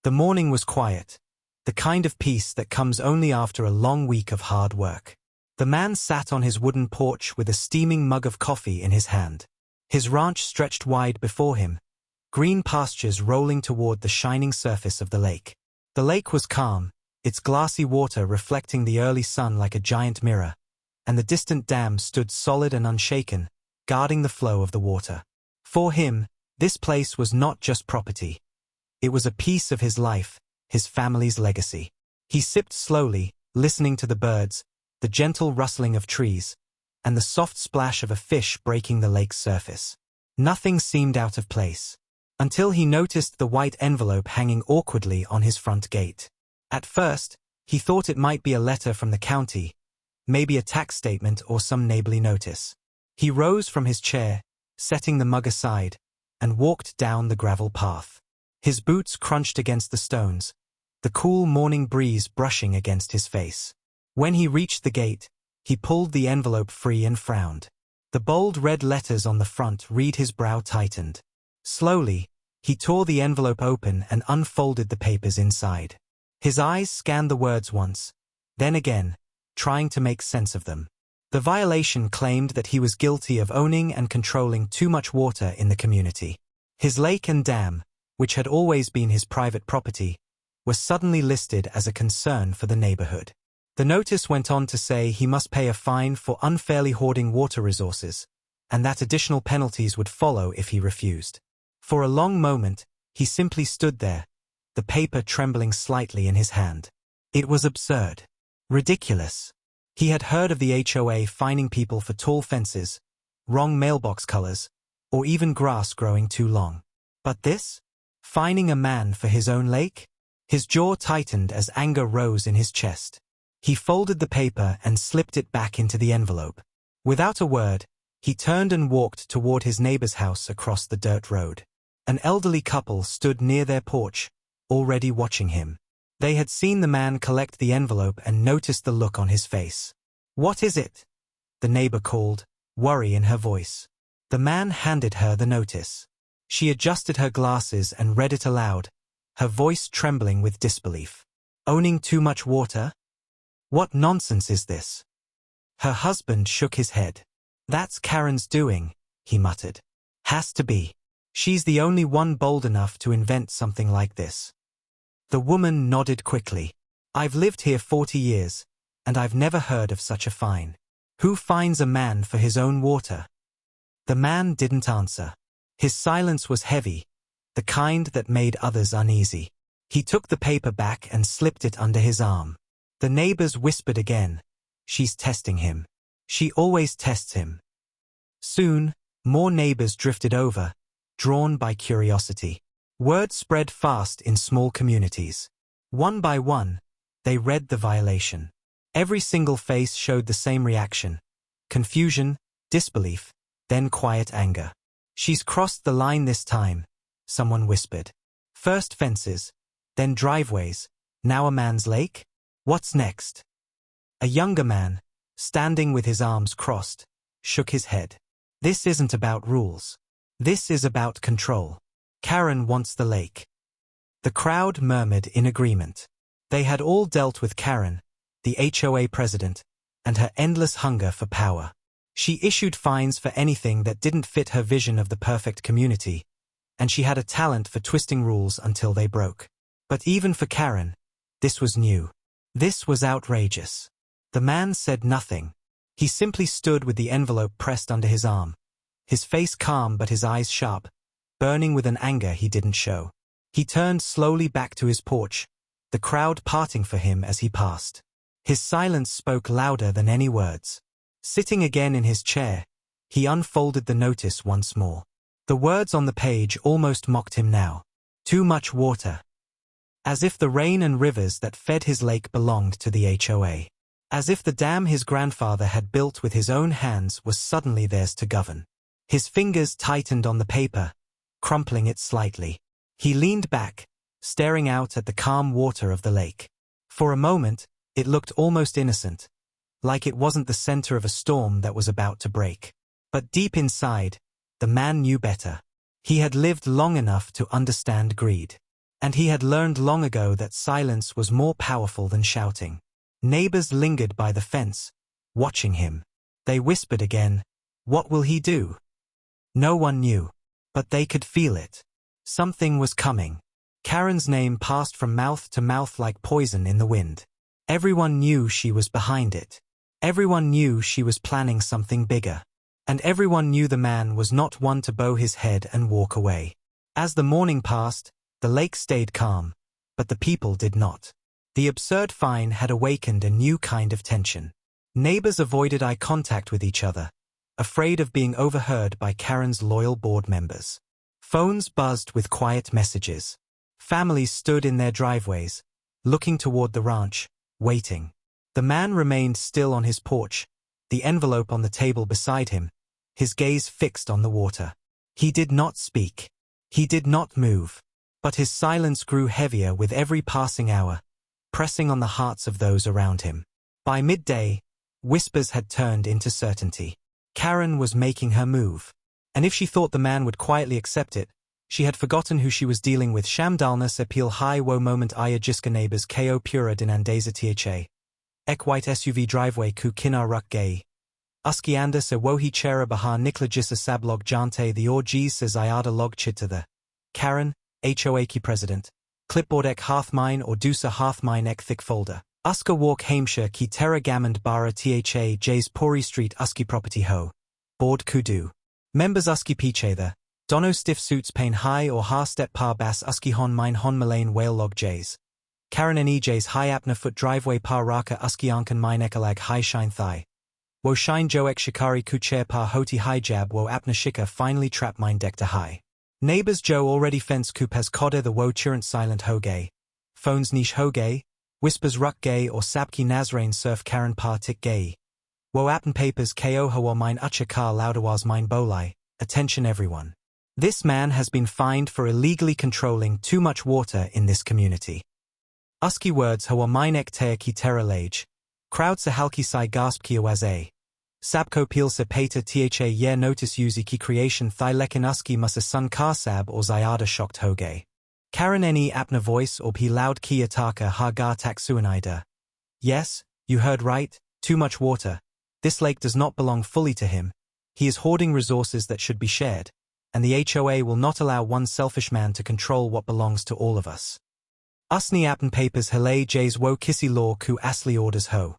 The morning was quiet, the kind of peace that comes only after a long week of hard work. The man sat on his wooden porch with a steaming mug of coffee in his hand. His ranch stretched wide before him, green pastures rolling toward the shining surface of the lake. The lake was calm, its glassy water reflecting the early sun like a giant mirror, and the distant dam stood solid and unshaken, guarding the flow of the water. For him, this place was not just property. It was a piece of his life, his family's legacy. He sipped slowly, listening to the birds, the gentle rustling of trees, and the soft splash of a fish breaking the lake's surface. Nothing seemed out of place, until he noticed the white envelope hanging awkwardly on his front gate. At first, he thought it might be a letter from the county, maybe a tax statement or some neighborly notice. He rose from his chair, setting the mug aside, and walked down the gravel path. His boots crunched against the stones, the cool morning breeze brushing against his face. When he reached the gate, he pulled the envelope free and frowned. The bold red letters on the front read. His brow tightened. Slowly, he tore the envelope open and unfolded the papers inside. His eyes scanned the words once, then again, trying to make sense of them. The violation claimed that he was guilty of owning and controlling too much water in the community. His lake and dam, which had always been his private property, were suddenly listed as a concern for the neighborhood. The notice went on to say he must pay a fine for unfairly hoarding water resources, and that additional penalties would follow if he refused. For a long moment, he simply stood there, the paper trembling slightly in his hand. It was absurd. Ridiculous. He had heard of the HOA fining people for tall fences, wrong mailbox colors, or even grass growing too long. But this? Fining a man for his own lake? His jaw tightened as anger rose in his chest. He folded the paper and slipped it back into the envelope. Without a word, he turned and walked toward his neighbor's house across the dirt road. An elderly couple stood near their porch, already watching him. They had seen the man collect the envelope and noticed the look on his face. "What is it?" the neighbor called, worry in her voice. The man handed her the notice. She adjusted her glasses and read it aloud, her voice trembling with disbelief. "Owning too much water? What nonsense is this?" Her husband shook his head. "That's Karen's doing," he muttered. "Has to be. She's the only one bold enough to invent something like this." The woman nodded quickly. "I've lived here 40 years, and I've never heard of such a fine. Who fines a man for his own water?" The man didn't answer. His silence was heavy, the kind that made others uneasy. He took the paper back and slipped it under his arm. The neighbors whispered again, "She's testing him. She always tests him." Soon, more neighbors drifted over, drawn by curiosity. Word spread fast in small communities. One by one, they read the violation. Every single face showed the same reaction: confusion, disbelief, then quiet anger. "She's crossed the line this time," someone whispered. "First fences, then driveways, now a man's lake? What's next?" A younger man, standing with his arms crossed, shook his head. "This isn't about rules. This is about control. Karen wants the lake." The crowd murmured in agreement. They had all dealt with Karen, the HOA president, and her endless hunger for power. She issued fines for anything that didn't fit her vision of the perfect community, and she had a talent for twisting rules until they broke. But even for Karen, this was new. This was outrageous. The man said nothing. He simply stood with the envelope pressed under his arm, his face calm but his eyes sharp, burning with an anger he didn't show. He turned slowly back to his porch, the crowd parting for him as he passed. His silence spoke louder than any words. Sitting again in his chair, he unfolded the notice once more. The words on the page almost mocked him now. "Too much water." As if the rain and rivers that fed his lake belonged to the HOA. As if the dam his grandfather had built with his own hands was suddenly theirs to govern. His fingers tightened on the paper, crumpling it slightly. He leaned back, staring out at the calm water of the lake. For a moment, it looked almost innocent, like it wasn't the center of a storm that was about to break. But deep inside, the man knew better. He had lived long enough to understand greed. And he had learned long ago that silence was more powerful than shouting. Neighbors lingered by the fence, watching him. They whispered again, "What will he do?" No one knew, but they could feel it. Something was coming. Karen's name passed from mouth to mouth like poison in the wind. Everyone knew she was behind it. Everyone knew she was planning something bigger. And everyone knew the man was not one to bow his head and walk away. As the morning passed, the lake stayed calm, but the people did not. The absurd fine had awakened a new kind of tension. Neighbors avoided eye contact with each other, afraid of being overheard by Karen's loyal board members. Phones buzzed with quiet messages. Families stood in their driveways, looking toward the ranch, waiting. The man remained still on his porch, the envelope on the table beside him, his gaze fixed on the water. He did not speak. He did not move. But his silence grew heavier with every passing hour, pressing on the hearts of those around him. By midday, whispers had turned into certainty. Karen was making her move. And if she thought the man would quietly accept it, she had forgotten who she was dealing with. Shamdalna appeal high wo moment aya jiska neighbors ko pura din andeza tha. Ek white SUV driveway ku kinar ruk gay. Uski anda se wohi chera bahar nikla jisa sablog jante the orgs says iada log chita the. Karen, HOA ki president. Clipboard ek hearthmine or dusa hearthmine ek thick folder. Uska walk Hampshire ki terra gammond bara tha J's Pori Street Uski property ho. Board kudu. Members Uski piche the. Dono stiff suits pain high or ha step par bass Uski hon mine hon malane whale log J's. Karen NEJ's high apna foot driveway par raka Uski ankan mine ekalag high shine thigh. Wo shine joek shikari kucher par hoti hijab wo apna shika finally trap mine deck to high. Neighbors Joe already fence kupes kodder the wo churant silent hoge. Phones niche hoge, whispers ruck gay or sapki Nazrain surf Karen par tick gay. Wo appen papers ko hawa mine ucha car loudawaz mine bolai, attention everyone. This man has been fined for illegally controlling too much water in this community. Uski words hawa mine ek tea ki terra lage. Crowd sa halki sai gasp ki awaze. Sabko peel se pater tha ye notice uzi ki creation thigh lekin uski musa sun karsab or zayada shocked hoge. Karen any apna voice or pi loud ki ataka ha gar taksuanida. Yes, you heard right, too much water. This lake does not belong fully to him. He is hoarding resources that should be shared, and the HOA will not allow one selfish man to control what belongs to all of us. Usni apn papers hele jays wo kissy law ku asli orders ho.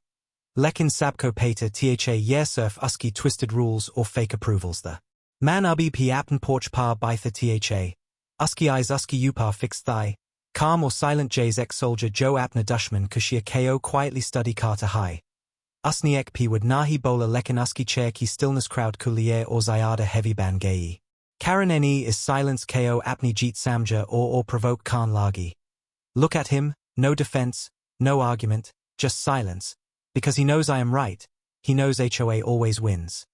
Lekin sabko pater tha yersurf uski twisted rules or fake approvals the. Man ubi pi apn porch par bytha tha. Uski eyes uski upar fixed thigh. Calm or silent jays ex-soldier Joe apna dushman kushia ko quietly study Carter high. Usni ek pi would nahi bola lekin uski chair ki stillness crowd kulier or zayada heavy ban gayi. Karen ne is silence ko apni jeet samja or provoke Khan lagi. Look at him, no defense, no argument, just silence. Because he knows I am right, he knows HOA always wins.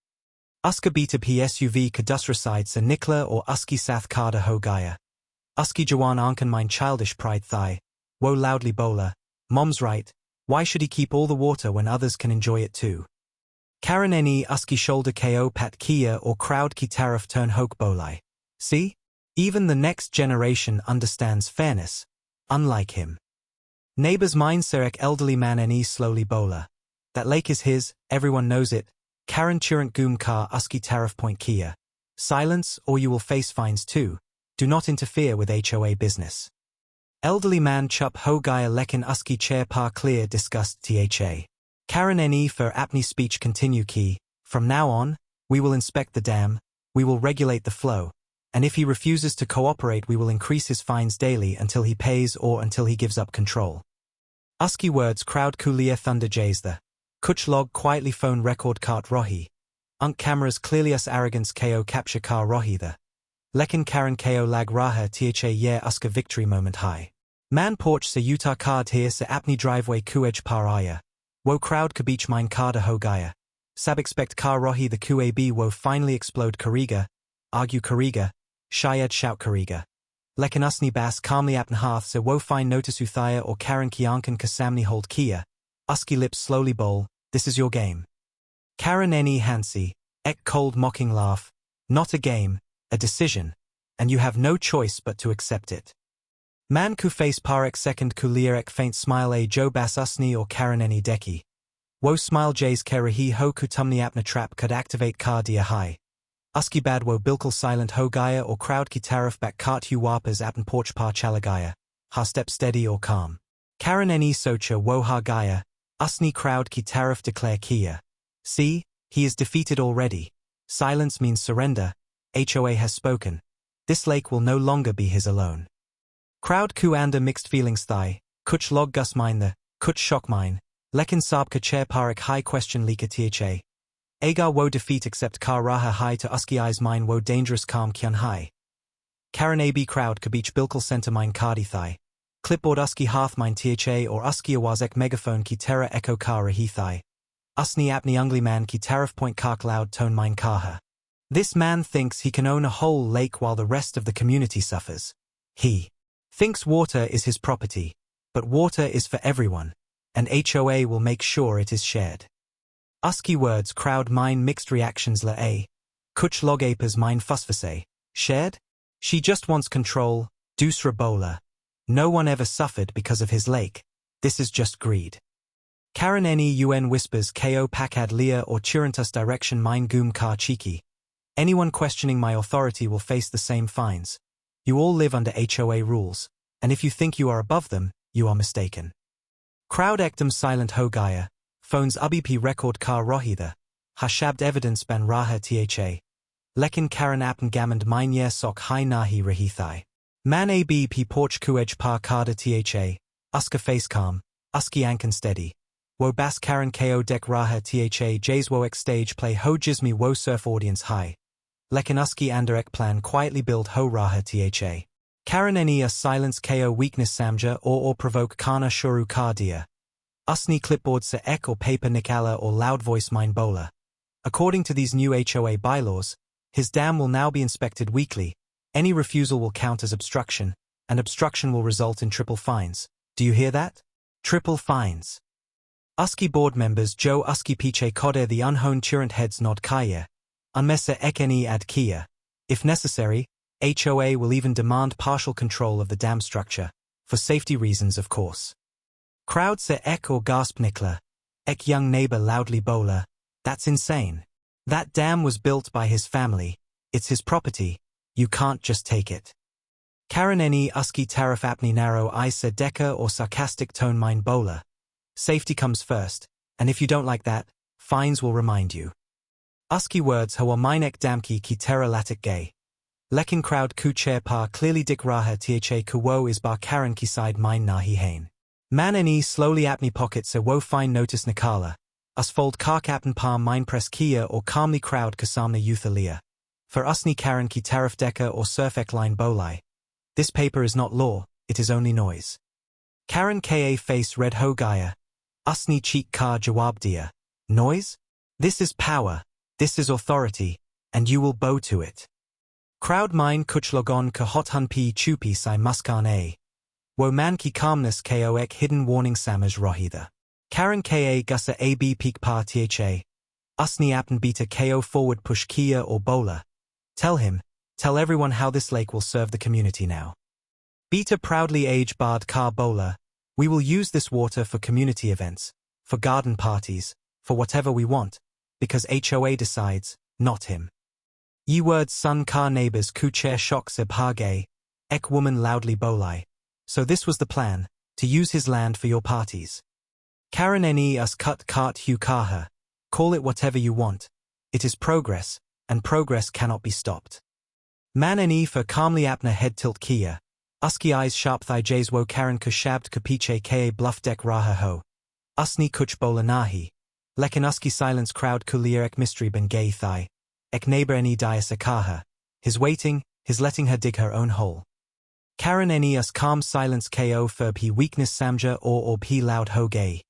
Uska beta p SUV kadusraside sa nikla or uski sath kada ho gaya. Uski jawan ankan mine childish pride thigh. Wo loudly bola, mom's right, why should he keep all the water when others can enjoy it too? Karen ne uski shoulder ko pat kia or crowd ki tariff turn hoke bolai. See? Even the next generation understands fairness, unlike him. Neighbors mine serek elderly man ne slowly bola. That lake is his, everyone knows it. Karen churant goom car uski tariff point kia. Silence or you will face fines too. Do not interfere with HOA business. Elderly man chup ho gaya lekin uski chair par clear disgust tha. Karen ne for apni speech continue ki. From now on, we will inspect the dam, we will regulate the flow, and if he refuses to cooperate we will increase his fines daily until he pays or until he gives up control. Uski words crowd kulia thunder jays the. Kuch log quietly phone record cart rohi. Unk cameras clearly us arrogance ko capture car rohi the. Lekin Karen ko lag raha tha ye uska victory moment high. Man porch se Utah card here se apni driveway kuej paraya. Wo crowd kabich mine kada ho gaya. Sab expect car rohi the QAB wo finally explode Kariga. Argue Kariga. Shayad shout Kariga. Lekin usni bass calmly apn hearth se wo fine notice uthaya or Karen kiankan kasamni hold kia. Uski lips slowly bowl, this is your game. Karen ne hansi, ek cold mocking laugh. Not a game, a decision, and you have no choice but to accept it. Man ku face parek second ku lierek faint smile a jo bas usni or karaneni deki. Wo smile jays kerahi ho ku tumni apna trap could activate car dia high. Uski bad wo bilkul silent ho gaya or crowd ki tarif back cart hu wapas apn porch par chalagaya. Ha step steady or calm. Karaneni socha wo ha gaya. Usni crowd ki tarif declare kia. See, he is defeated already. Silence means surrender. HOA has spoken. This lake will no longer be his alone. Crowd ku anda mixed feelings thigh. Kuch log gus mine the, kuch shock mine. Lekin sabka chair parik high question lika tha. Agar wo defeat except kar raha high to uski eyes mine wo dangerous calm kyan high. Karan ab crowd kabich bilkul center mine kardi thigh. Clipboard uski hearth mine tha or uski awazek megaphone ki terra echo kara he thigh. Usni apni ungly man ki tariff point kark loud tone mine kaha. This man thinks he can own a whole lake while the rest of the community suffers. He thinks water is his property, but water is for everyone, and HOA will make sure it is shared. Uski words crowd mine mixed reactions la a. Kuch log apers mine fusfase. Shared? She just wants control, dusra bola. No one ever suffered because of his lake. This is just greed. Karan eni un whispers ko pakad lia or chirantus direction mine goom kar chiki. Anyone questioning my authority will face the same fines. You all live under HOA rules, and if you think you are above them, you are mistaken. Crowd ekdom silent hogaya, phones ubp record kar rohitha, hashabd evidence ban raha tha. Lekin karan apan gamand mine yer sok hai nahi rahithai. Man abp porch kuej par karda tha, uska face calm, uski ankan steady. Wo bas karan ko dek raha tha jays wo ek stage play ho jismi wo surf audience high. Lekin uski andarek plan quietly build ho raha tha. Karan eni a silence ko weakness samja or provoke kana shuru kardia. Usni clipboard sa ek or paper nikala or loud voice mine bowler. According to these new HOA bylaws, his dam will now be inspected weekly. Any refusal will count as obstruction, and obstruction will result in triple fines. Do you hear that? Triple fines. Uski board members Joe Uski Piche Kode the unhoned chirant heads nod kaya. Unmessa ekeni ad kia. If necessary, HOA will even demand partial control of the dam structure, for safety reasons of course. Crowd se ek or gasp nikla. Ek young neighbor loudly bowler. That's insane. That dam was built by his family. It's his property. You can't just take it. Karaneni uski tarif apni narrow isa deka or sarcastic tone mine bowler. Safety comes first, and if you don't like that, fines will remind you. Uski words hawa minek damki ki terra latik gay. Lekin crowd ku chair par clearly dik raha tha kuwo is bar karan ki side mine nahi hain. Man eni slowly apni pocket se wo fine notice nikala. Us fold kark apan par mine press kia or calmly crowd kasamna euthalia. For usni karan ki tarif deka or surf ek line bolai. This paper is not law, it is only noise. Karan ka face red ho gaya. Usni cheek kar jawab dia. Noise? This is power. This is authority, and you will bow to it. Crowd mine kuch logon ka hot hun pi chupi sai muskan a. Wo man ki calmness ko ek hidden warning samaj rohida. Karan ka gusa ab peak pa tha. Usni apan beta ko forward push kia or bowler. Tell everyone how this lake will serve the community now. Beta proudly age barred car bowler. We will use this water for community events, for garden parties, for whatever we want. Because HOA decides, not him. Ye words sun car neighbors ku chair shock seb hage, ek woman loudly bolai. So this was the plan, to use his land for your parties. Karan eni us cut cart hu kaha. Call it whatever you want. It is progress, and progress cannot be stopped. Man eni for calmly apna head tilt kia. Uski eyes sharp thigh jays wo Karan kushabd kapiche ka bluff deck raha ho. Usni kuch bola nahi. Lekin uski silence crowd kulier ek mystery ben gay thigh. Ek neighbor eni dias akaha. His waiting, his letting her dig her own hole. Karan eni us calm silence ko furb he weakness samja or he loud ho gay.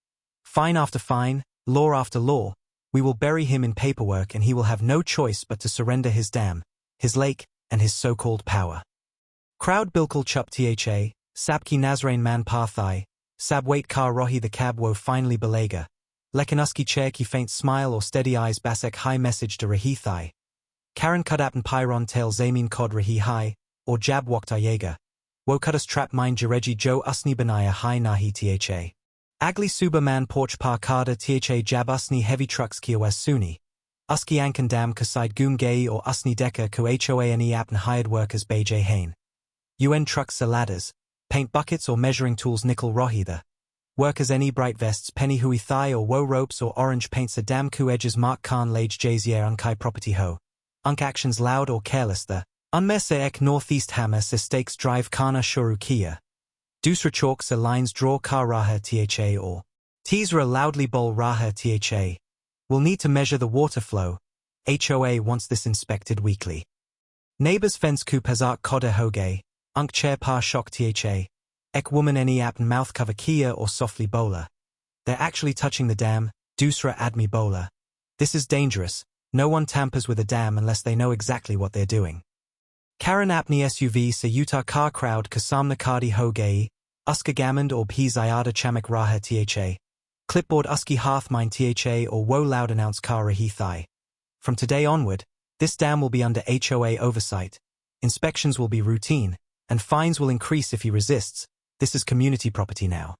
Fine after fine, law after law, we will bury him in paperwork and he will have no choice but to surrender his dam, his lake, and his so-called power. Crowd bilkul chup tha, sabki Nazrain man pathai, sab wait kar rohi the cab wo finally belega. Lekanuski chair ki faint smile or steady eyes basek high message to rahi thai. Karan kudapan pyron tail zamin kod rahi high, or jab waktayega. Wokutus trap mine jareji jo usni banaya hai nahi tha. Agli Suburban porch par kada tha jab usni heavy trucks kiawas suni. Uski ankan dam kaside goom gay or usni deka ku HOA apn hired workers beje hain. UN trucks ladders, paint buckets or measuring tools nickel rohitha. Workers any bright vests penny hui thigh or woe ropes or orange paints a dam ku edges mark khan lage jazier unkai property ho. Unk actions loud or careless the. Unmesse ek northeast hammer se stakes drive kana shuru kia. Dusra chalks lines draw car raha tha or. Teasra loudly bowl raha tha. Will need to measure the water flow. HOA wants this inspected weekly. Neighbors fence coup hazak koda hoge. Unk chair par shock tha. Ek woman any apn mouth cover kia or softly bowler. They're actually touching the dam, dusra admi bowler. This is dangerous. No one tampers with a dam unless they know exactly what they're doing. Karen apni SUV se Utah car crowd kasamna kadi hoge, uska gamand or p zayada chamak raha tha. Clipboard uski hearth mine tha or woe loud announce car rahi thigh. From today onward, this dam will be under HOA oversight. Inspections will be routine, and fines will increase if he resists. This is community property now.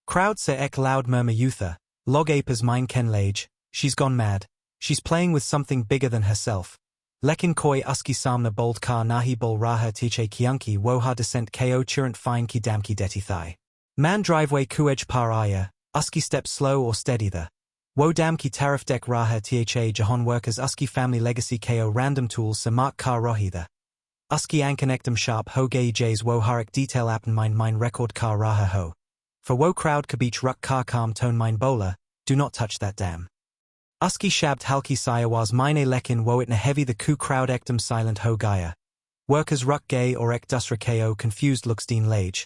Crowd se ek loud murmur Utha, log apers mine ken lage, she's gone mad. She's playing with something bigger than herself. Lekin koi uski samna bold car nahi bol raha tiche kianki woha descent ko churant fine ki damki deti thigh. Man driveway kuej par aya, uski step slow or steady the. Wo damki tariff deck raha tha jahan workers uski family legacy ko random tools samak car rohi the. Uski ankonectum sharp ho gay jays wo harik detail appen mine record car raha ho. For wo crowd kabich ruck car calm tone mine bowler, do not touch that dam. Uski shabbed halki sayawaz mine lekin wo itna heavy the ku crowd ectum silent ho gaya. Workers ruck gay or ek dusra ko confused looks deen lage.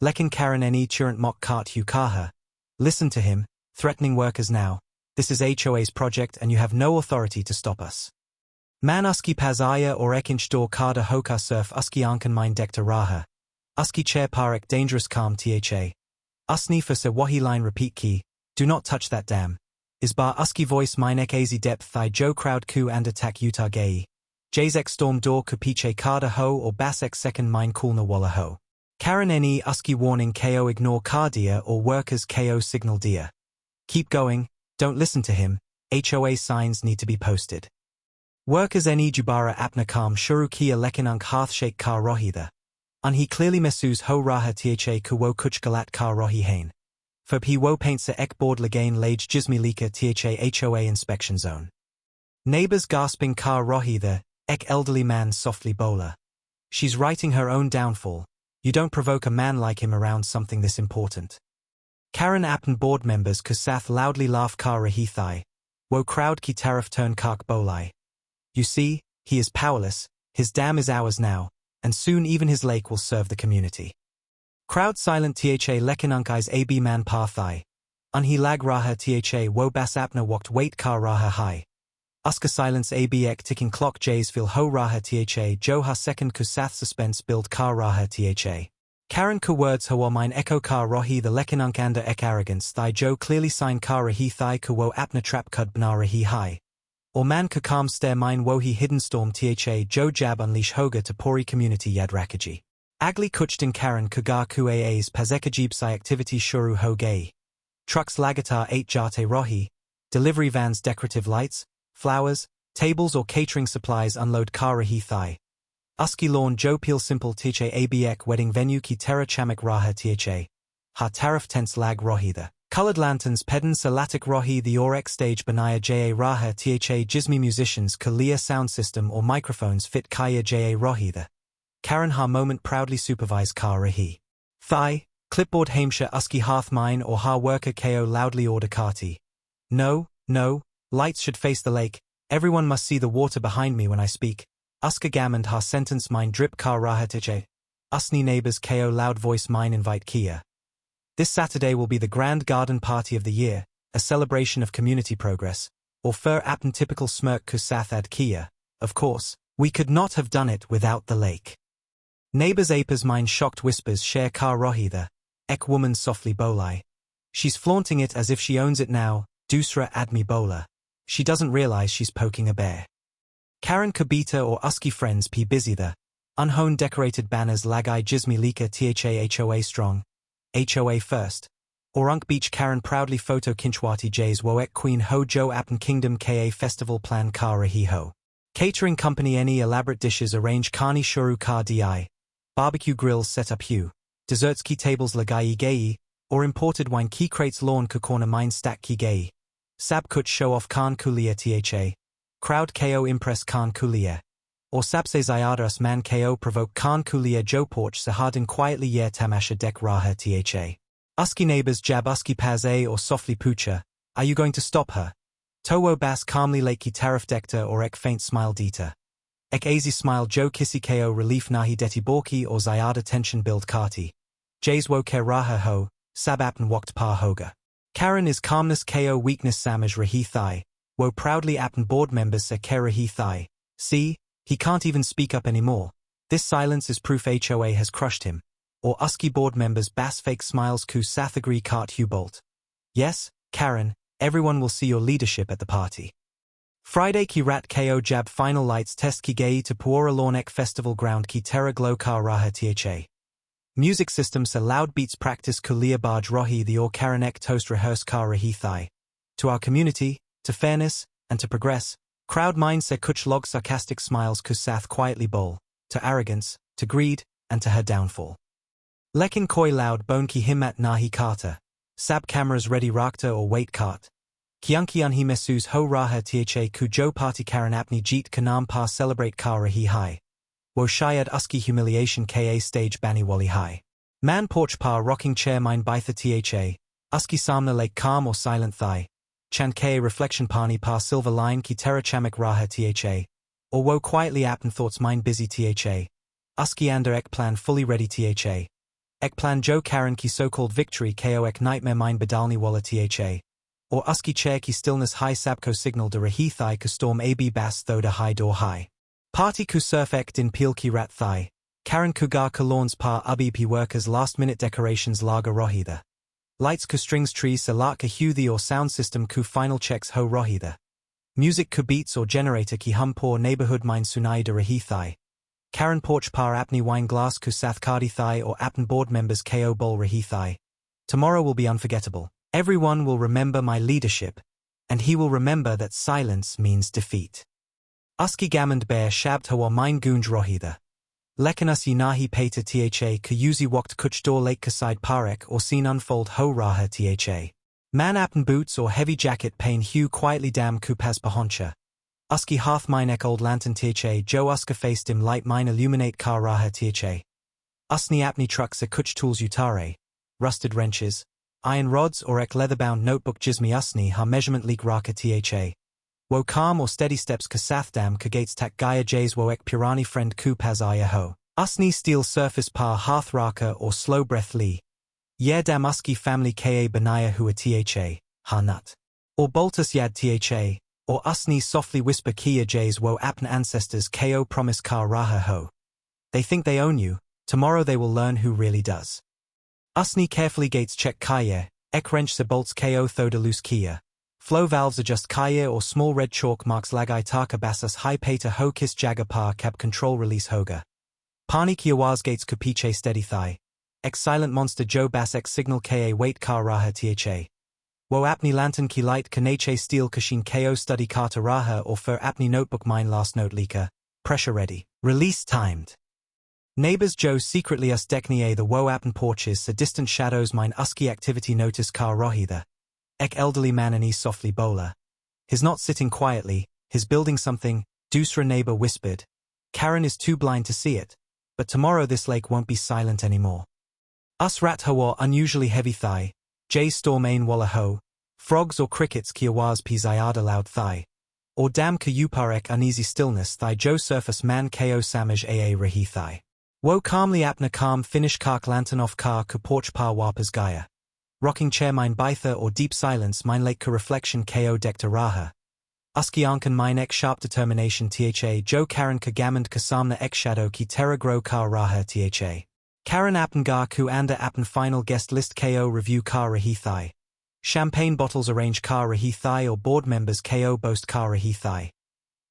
Lekin karen any churant mock cart hu kaha. Listen to him, threatening workers now. This is HOA's project and you have no authority to stop us. Man uski pazaya or ek inch door kada hoka surf uski ankan mine dekta raha. Uski chair parek dangerous calm tha. Usni for se wahi line repeat key, do not touch that dam. Isbar uski voice mine ek azy depth thigh jo crowd ku and attack Utah gay. Jazek storm door kupiche kada ho or basek second mine kulna walla ho. Karen any uski warning ko ignore car deer or workers ko signal deer. Keep going, don't listen to him, HOA signs need to be posted. Workers any jubara apna kam shuru kia lekinunk hearth shake car rohitha. Unhi clearly mesus ho raha tha kuwo kuch galat car rohi hain. For he wo paints the ek board lagain lage jismi lika tha HOA inspection zone. Neighbors gasping car rohitha, ek elderly man softly bowler. She's writing her own downfall. You don't provoke a man like him around something this important. Karen Appen board members kusath loudly laugh car rahi thigh. Wo crowd ki tariff turn kark bolai. You see, he is powerless, his dam is ours now, and soon even his lake will serve the community. Crowd silent tha lekinunkais ab man par thigh. Unhi lag raha tha wo bas apna walked wait car raha high. Uska silence ab ek ticking clock jays fil ho raha tha jo ha second kusath suspense build car raha tha. Karen ku words ho mine echo car rohi the lekinunk anda ek arrogance thigh jo clearly sign car rahi thigh ku wo apna trap kud bna rahi high. Or man ka calm stare mine wohi hidden storm tha jo jab unleash hoga to pori community yad rakaji. Agli kuchtin Karen kugar kuaas pazekajib sai activity shuru ho gay. Trucks lagatar 8 jate rohi. Delivery vans decorative lights, flowers, tables or catering supplies unload car rahi thigh. Uski lawn jo peel simple tha abek wedding venue ki terra chamak raha tha. Ha tariff tents lag rohi the. Colored lanterns pedon salatic rohi the orek stage banaya ja raha tha jismi musicians kalia sound system or microphones fit kaya ja rohi the. Karen ha moment proudly supervise car rahi. Thigh, clipboard hamsha uski hearth mine or ha worker ko loudly order karti. No, lights should face the lake, everyone must see the water behind me when I speak. Uska gamand ha sentence mine drip car raha tha. Usni neighbors ko loud voice mine invite kia. This Saturday will be the grand garden party of the year, a celebration of community progress, or fur appen typical smirk kusath ad kia. Of course, we could not have done it without the lake. Neighbors apers mine shocked whispers share car rohitha, ek woman softly bolai. She's flaunting it as if she owns it now, dusra admi bowler. She doesn't realize she's poking a bear. Karen kabita or uski friends p busy the. Unhoned decorated banners lagai jizmi lika tha HOA strong. HOA first. Orunk Beach Karen proudly photo Kinchwati Jays Woek Queen Ho Jo Appen Kingdom Ka Festival Plan Ka Rahi Ho. Catering company any elaborate dishes arrange Kani Shuru Ka Di. Barbecue grills set up Hu. Desserts ki tables lagai gei, or imported wine ki crates lawn ku corner mine stack ki gei. Sab kut show off Khan Kulia Tha. Crowd Ko impress Khan Kulia. Or Sapse Zyadaras man Ko provoke Khan Kulia Jo Porch Sahadin quietly yer tamasha dek raha Tha. Usky neighbors jab usky paze or softly poocha, are you going to stop her? Towo bas calmly lakey tariff dekta or ek faint smile dita. Ek azy smile Jo kissy Ko relief nahi deti borki or Zyada tension build kati. Jays wo ke raha ho, sab apn wokt pa hoga. Karen is calmness Ko weakness samaj rahi thai, wo proudly apn board members se ke rahi thai. See, he can't even speak up anymore. This silence is proof HOA has crushed him. Or usky board members bass fake smiles ku sathagri kart Hubolt. Yes, Karen, everyone will see your leadership at the party. Friday ki rat Ko jab final lights test ki gei to Puora Lornek Festival Ground ki terra glow ka raha Tha. Music system sa loud beats practice kulia barge rohi the or Karanek toast rehearse ka rahi thai. To our community, to fairness, and to progress, crowd mind se kuch log sarcastic smiles ku sath quietly bowl, to arrogance, to greed, and to her downfall. Lekin koi loud bone ki himmat nahi kata. Sab cameras ready rakta or wait cart. Kianki unhi mesus ho raha Tha ku jo party Karen apni jeet kanam pa celebrate ka rahi hai. Wo shayad usky humiliation ka stage bani wali hai. Man porch pa rocking chair mine baitha Tha. Usky samna lake calm or silent thigh. Chan ka reflection pani pa silver line ki terra chamak raha Tha. Or wo quietly apn thoughts mine busy Tha. Usky ander ek plan fully ready Tha. Ek plan Jo Karen ki so-called victory Ko ek nightmare mine badalni walla Tha. Or usky chair ki stillness high sabko signal de rahi thai ku storm ab bass thoda high door high. Party ku surf ek din peel ki rat thai. Karen ku ga ka lawns pa ubp workers last minute decorations laga rohida. Lights ku strings trees salat ka huthi or sound system ku final checks ho rohida. Music ku beats or generator ki hum poor neighborhood mine sunai de rahi thai. Karen porch par apni wine glass ku sathkadi thai or apn board members Ko bol rahi thai. Tomorrow will be unforgettable. Everyone will remember my leadership, and he will remember that silence means defeat. Usky gammond bear shabt hawa mine gunj rohida. Lekanas yinahi peta Tha kuyuzi wokt kuchdor lake kaside parek or seen unfold ho raha Tha. Man apn boots or heavy jacket pain hue quietly dam kupas pahoncha. Usky hearth mine ek old lantern Tha Jo uska faced him light mine illuminate car raha Tha. Usni apni trucks a kuch tools utare. Rusted wrenches. Iron rods or ek leather-bound notebook jismi usni ha measurement leak raka Tha. Wo calm or steady steps kasath dam kagates tak gaya jays wo ek purani friend ku pazaya ho. Usni steel surface pa hearth raka or slow breath li. Yer dam usky family ka banaya hua Tha, ha nut. Or boltus yad Tha. Or usni softly whisper kia jays wo apn ancestors Ko promise ka raha ho. They think they own you, tomorrow they will learn who really does. Usni carefully gates check kaya, ek wrench se bolts Ko thoda loose kia. Flow valves adjust kaya or small red chalk marks lagai taka basas high peta ho kiss jaga pa cap control release hoga. Pani kiawaz gates kupiche steady thigh. Ek silent monster Jo bass ek signal ka wait ka raha Tha. Wo apni lantern ki light kanache steel kashin Ko study kata raha or fur apni notebook mine last note leaker. Pressure ready. Release timed. Neighbors Jo secretly us deknie the wo apn porches sa distant shadows mine usky activity notice ka rohida. Ek elderly manani softly bowler. His not sitting quietly, his building something, Dusra neighbor whispered. Karen is too blind to see it. But tomorrow this lake won't be silent anymore. Us rat hawa unusually heavy thigh. Jay storm ain walla ho. Frogs or crickets kiawaz pi zyada loud thigh. Or dam kayuparek uneasy stillness thigh Jo surface man Ko samaj aa rahi thigh. Wo calmly apna calm finish kark lantern off car ku porch pa wapas gaya. Rocking chair mine baitha or deep silence mine lake ka reflection Ko dekta raha. Usky ankan mine ek sharp determination Tha Jo Karen ka gammond ka samna ek shadow ki terra grow ka raha Tha. Karen apn ga ku anda apn final guest list Ko review ka rahi thigh. Champagne bottles arrange ka rahi thigh or board members Ko boast ka rahi thigh.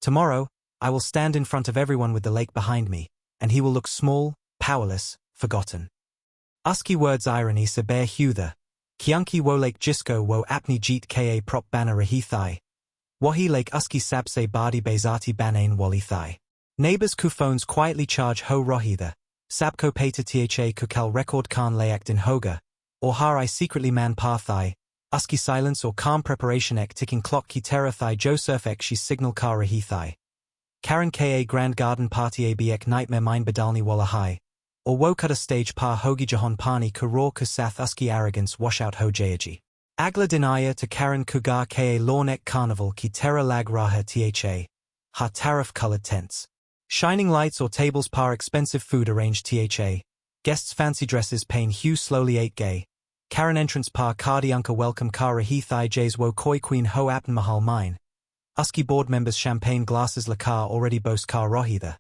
Tomorrow, I will stand in front of everyone with the lake behind me. and he will look small, powerless, forgotten. Uski words irony se bear huther. Kianki wo lake jisko wo apni jeet ka prop banner rahithai. Wahi lake uski sabse badi bezati banain wali thai. Neighbors ku phones quietly charge ho rohitha. Sabko pata tha kukal record kan layak din hoga. Or har I secretly man pathai. Uski silence or calm preparation ek ticking clock ki terathai Joseph ek she signal kar rahithai. Karen ka grand garden party ab ek nightmare mine badalni walla high. Or wo cut a stage pa hogi jahon pani kuro kusath uski arrogance wash out ho jayaji. Agla dinaya to Karen kugar ka lornek carnival ki terra lag raha tha. Ha tariff colored tents. Shining lights or tables par expensive food arranged tha. Guests fancy dresses pain hue slowly 8 gay. Karen entrance par cardi unka welcome kara he thigh jays wo koi queen ho apn mahal mine. Uski board members champagne glasses la car already boast car rohitha.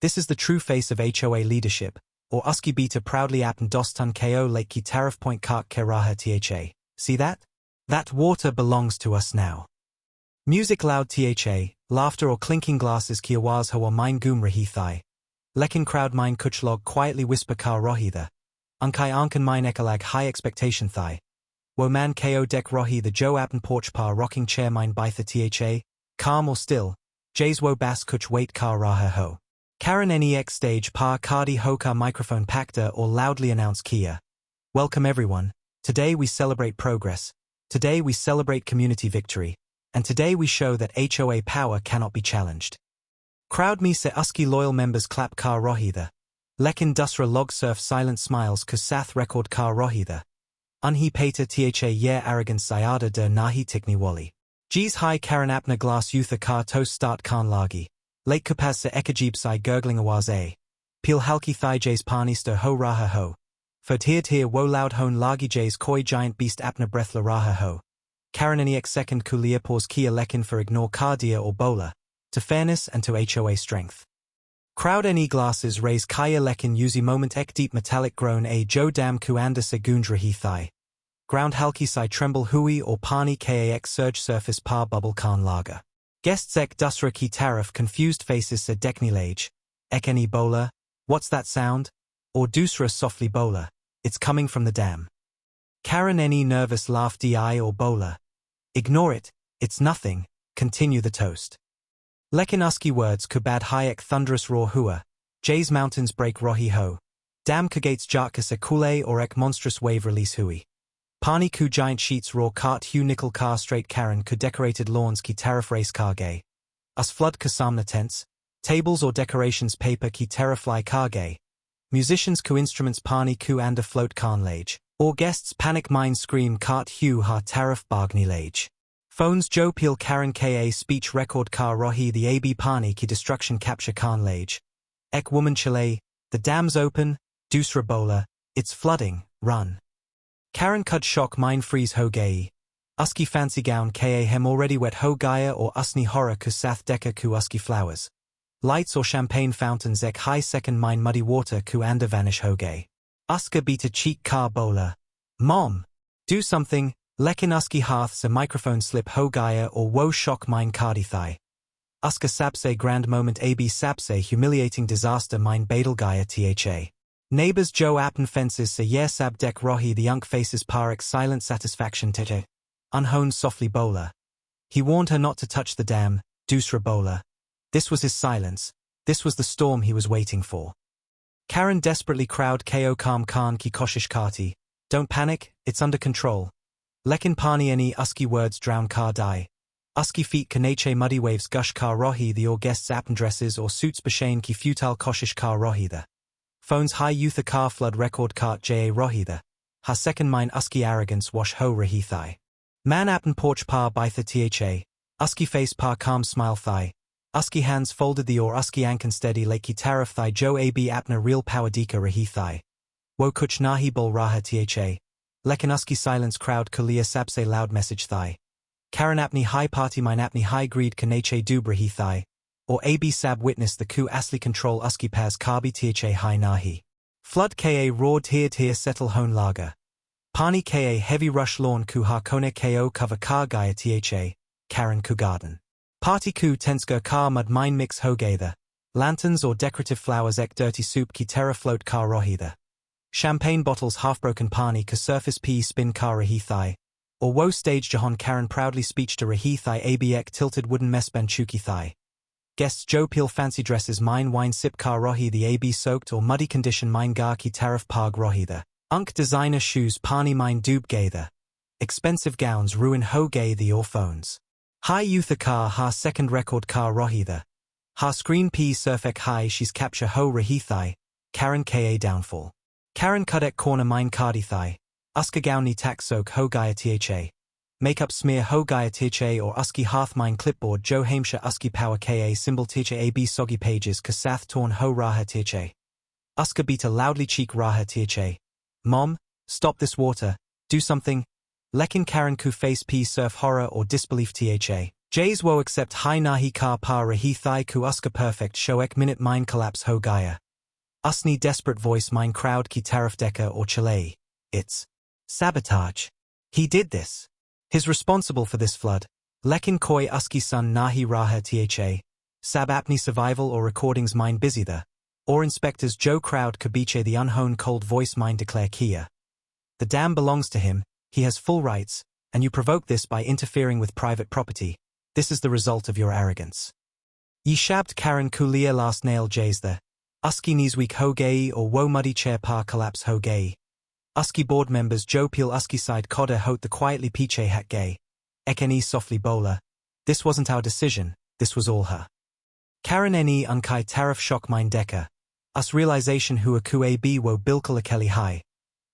This is the true face of HOA leadership, or Uski beta proudly apn dostun ko lake ki tariff point kark keraha tha. See that? That water belongs to us now. Music loud tha, laughter or clinking glasses ki awaz ho mine goom rahi thigh. Lekin crowd mine kuchlog quietly whisper car rohitha. Unkai ankan mine ekalag high expectation thigh. Wo man ko dek rohi the Joe apn porch par rocking chair mine bitha tha, calm or still, jays wo bas kuch wait car raha ho. Karen nek stage par cardi hoka microphone pacta or loudly announce kia. Welcome everyone, today we celebrate progress, today we celebrate community victory, and today we show that HOA power cannot be challenged. Crowd me se uski loyal members clap car rohitha. Lekin dusra log surf silent smiles kusath record car rohitha. Unhi pata tha yer arrogant sayada der nahi tikni wali. Jeez hi Karen apna glass yutha car toast start kan lagi. Lake kupaz se ekajib sai gurgling awaze. Peel halki thigh jays parnister ho raha ho. Fert wo loud hone lagi jays koi giant beast apna breath la raha ho. Karen nek second kulia pause kia lekin for ignore cardia or bowler. To fairness and to HOA strength. Crowd glasses raise kaya lekin usi moment ek deep metallic groan a jo dam kuanda se gundra he thigh. Ground halki sai tremble hui or pani kax surge surface par bubble kan lager. Guests ek dusra ki tariff confused faces se dekni lage. Ek any bowler, what's that sound? Or dusra softly bowler, it's coming from the dam. Karen any nervous laugh di or bowler. Ignore it, it's nothing, continue the toast. Lekin uski words kubad hayek thunderous roar hua, Jay's mountains break rohi ho. Dam kagates jarkas a kule or ek monstrous wave release hui. Pani ku giant sheets raw cart hue nickel car straight Karen ku decorated lawns ki tariff race car gay. Us flood kasamna tents, tables or decorations paper ki terrafly car gay. Musicians ku instruments pani ku and a float kan lage. Or guests panic mine scream cart hue ha tariff bagni lage. Phones Joe Peel Karen Ka speech record car rohi the AB Pani ki destruction capture kan lage. Ek woman chile, the dam's open, dusra bowler, it's flooding, run. Karen cud shock mine freeze ho gay. Uski fancy gown Ka hem already wet ho gaia or usni horror kusath deka ku uski flowers. Lights or champagne fountains ek high second mine muddy water ku anda vanish ho gay. Uska beta cheek car bowler. Mom! Do something. Lekin uski hearths a microphone slip ho gaia or wo shock mine cardi thigh. Uska sapse grand moment ab sapse humiliating disaster mine badal gaia tha. Neighbors Joe appen fences se yer sab dek rohi the unk faces parek silent satisfaction tete. Unhoned softly bowler. He warned her not to touch the dam, dusra bowler. This was his silence, this was the storm he was waiting for. Karen desperately crowd ko calm khan ki koshish kati. Don't panic, it's under control. Lekin pani any uski words drown car die. Uski feet kanache muddy waves gush car rohi the or guests appen dresses or suits bashane ki futile koshish car rohi the. Phones high youth a car flood record cart ja rohi the. Ha second mine uski arrogance wash ho rahi thigh. Man appen porch par bitha tha. Uski face par calm smile thigh. Uski hands folded the or uski ankan steady lakey tariff thigh jo ab apna real power dika rahi thigh. Wo kuch nahi bol raha tha. Lekin uski silence crowd kulia sapse loud message thigh. Karen apni high party mine apni high greed kanache dubra he thigh. Or ab sab witness the ku asli control uski paz kabi tha high nahi. Flood ka roared here settle hone lager. Pani ka heavy rush lawn ku ha kone ko cover car gaia tha. Karen ku garden. Party ku tenska car mud mine mix ho gather. Lanterns or decorative flowers ek dirty soup ki terra float car rohitha. Champagne bottles half-broken pani ka surface p spin car rahithai. Or woe stage Jahan Karen proudly speech to rahithai abek tilted wooden mesben chuki thigh. Guests Joe Peel fancy dresses mine wine sip car rohi the ab soaked or muddy condition mine gar ki tariff pag rohitha. Unk designer shoes pani mine doob gather. Expensive gowns ruin ho gay the or phones. High youth a car ha second record car rohitha. Ha screen p surfek high she's capture ho rahithai. Karen ka downfall. Karen kudek corner mine kardithai. Uska gowni tak soak ho gaya tha. Makeup smear ho gaya tha or uski hearth mine clipboard Joe Hamesha uski power ka symbol tha ab soggy pages kasath torn ho raha tha. Uska beta loudly cheek raha tha. Mom, stop this water, do something. Lekin Karen ku face p surf horror or disbelief tha. Jays wo accept hi nahi ka pa rahi thai ku uska perfect shoek minute mine collapse ho gaya. Usni desperate voice mine crowd ki tariff deka or chile. It's sabotage. He did this. He's responsible for this flood. Lekin koi uski sun nahi raha tha. Sab apni survival or recordings mine busy the. Or inspectors Joe crowd kabiche the unhoned cold voice mine declare kia. The dam belongs to him, he has full rights, and you provoke this by interfering with private property. This is the result of your arrogance. Ye shabbed Karen kulia last nail jays the. Uski kneesweek ho gay or wo muddy chair pa collapse ho gay. Uski board members Joe Peel uski side kodder hote the quietly piche hat gay. Ekeni softly bowler. This wasn't our decision, this was all her. Karen eni unkai tariff shock mine decker. Us realization hu a ku ab wo bilkul akeli high.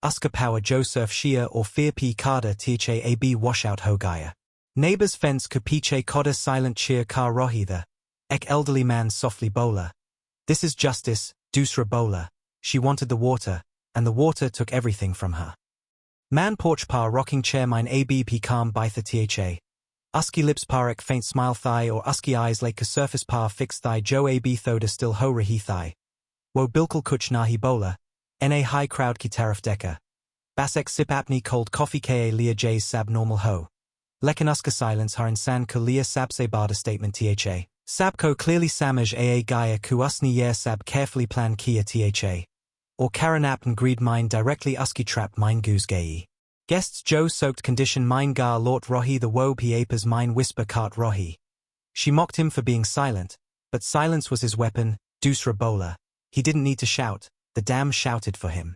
Uska power Joseph Shia or fear p kada tha ab washout ho gaya. Neighbors fence ku piche kodder silent cheer car rohitha. Ek elderly man softly bowler. This is justice, dusra bowler. She wanted the water, and the water took everything from her. Man porch pa rocking chair mine abp calm bitha tha. Usky lips parek faint smile thigh or usky eyes like ka surface pa fixed thigh Joe ab thoda still ho rahi thigh. Wo bilkul kuch nahi bowler. Na high crowd ki tariff decker. Basek sip apni cold coffee ka lia jays sab normal ho. Lekin uska silence har insan ka lia sab se bada statement tha. Sabko clearly samaj aa gaya ku usni yer sab carefully plan kia tha. Or Karen apn greed mine directly uski trap mine goose gayi. Guests Joe soaked condition mine gar lort rohi the woe piapas mine whisper cart rohi. She mocked him for being silent, but silence was his weapon, dusra bowler. He didn't need to shout, the dam shouted for him.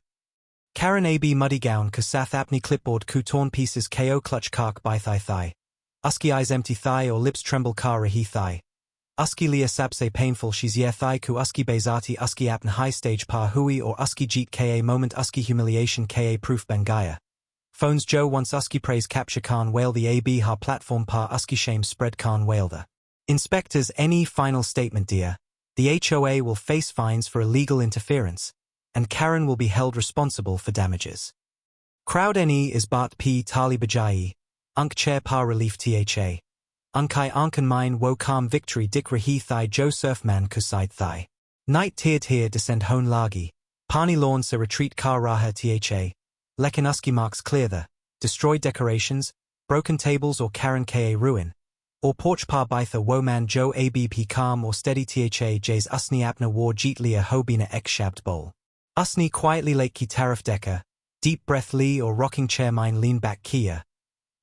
Karen ab muddy gown kasath apni clipboard ku torn pieces ko clutch kark by thigh. Uski eyes empty thigh or lips tremble kara he thigh. Uski lia sabse painful she's yer thigh ku uski bezati uski apn high stage pa hui or uski jeet ka moment uski humiliation ka proof bengaya. Phones Joe once uski praise capture can whale the ab ha platform pa uski shame spread can whale the. Inspectors any final statement dear. The HOA will face fines for illegal interference, and Karen will be held responsible for damages. Crowd ne is Bart P. Tali Bajayi, Unk Chair Pa Relief Tha. Unkai Ankan Mine Wo Calm Victory Dick Rahi Thai Joe Surfman Kuside Thai. Night Tiered Here Descend Hone Lagi, Pani Lawn Se Retreat Kar Raha Tha. Lekin Uski Marks Clear the. Destroyed decorations, broken tables or Karen Ka ruin. Or porch pa bitha woman Joe abp calm or steady tha jays usni apna war jeet lia hobina ek shabbed bowl. Usni quietly lake ki tariff decker, deep breath lee or rocking chair mine lean back kia.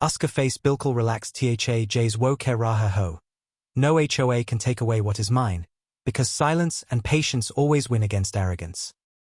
Uska face bilkul relaxed tha jays wo ke raha ho. No HOA can take away what is mine, because silence and patience always win against arrogance.